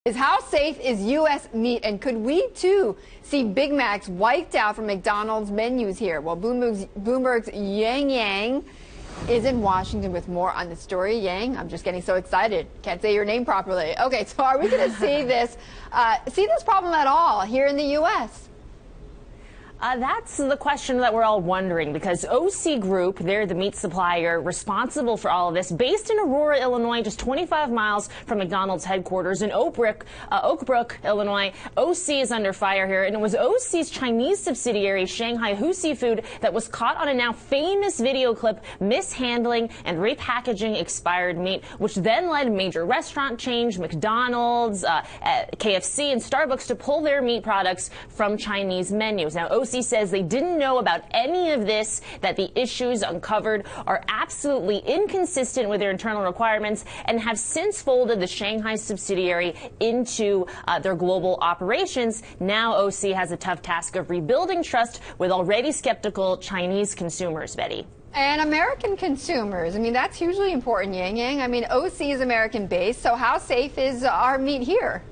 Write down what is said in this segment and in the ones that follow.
Is how safe is U.S. meat, and could we too see Big Macs wiped out from McDonald's menus here? Well, Bloomberg's Yang is in Washington with more on the story. Yang, I'm just getting so excited. Can't say your name properly. Okay, so are we going to see this problem at all here in the U.S.? That's the question that we're all wondering, because OC Group, they're the meat supplier responsible for all of this, based in Aurora, Illinois, just 25 miles from McDonald's headquarters in Oak Brook, Illinois. OC is under fire here, and it was OC's Chinese subsidiary, Shanghai Seafood, that was caught on a now famous video clip mishandling and repackaging expired meat, which then led major restaurant chains, McDonald's, KFC, and Starbucks to pull their meat products from Chinese menus. Now, OC says they didn't know about any of this, that the issues uncovered are absolutely inconsistent with their internal requirements, and have since folded the Shanghai subsidiary into their global operations. Now OC has a tough task of rebuilding trust with already skeptical Chinese consumers, Betty. And American consumers. I mean, that's hugely important, Yang. I mean, OC is American-based, so how safe is our meat here?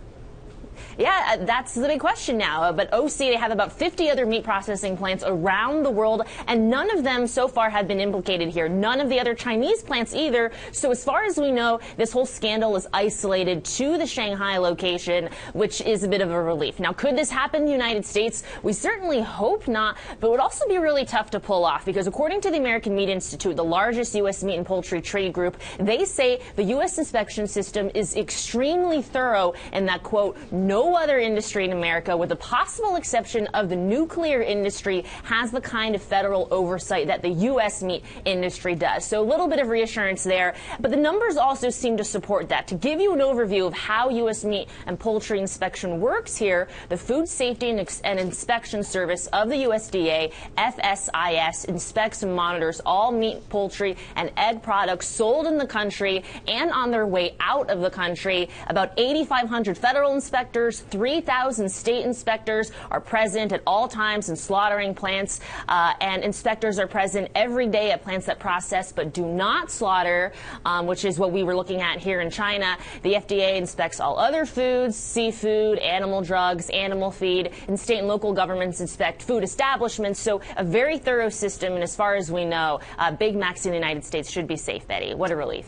Yeah, that's the big question now. But OC, they have about 50 other meat processing plants around the world, and none of them so far have been implicated here. None of the other Chinese plants either. So as far as we know, this whole scandal is isolated to the Shanghai location, which is a bit of a relief. Now, could this happen in the United States? We certainly hope not, but it would also be really tough to pull off, because according to the American Meat Institute, the largest U.S. meat and poultry trade group, they say the U.S. inspection system is extremely thorough, and that, quote, no other industry in America, with the possible exception of the nuclear industry, has the kind of federal oversight that the U.S. meat industry does. So a little bit of reassurance there. But the numbers also seem to support that. To give you an overview of how U.S. meat and poultry inspection works here, the Food Safety and Inspection Service of the USDA, FSIS, inspects and monitors all meat, poultry, and egg products sold in the country and on their way out of the country. About 8,500 federal inspectors, 3,000 state inspectors are present at all times in slaughtering plants, and inspectors are present every day at plants that process but do not slaughter, which is what we were looking at here in China. The FDA inspects all other foods, seafood, animal drugs, animal feed, and state and local governments inspect food establishments. So a very thorough system, and as far as we know, Big Macs in the United States should be safe, Betty. What a relief.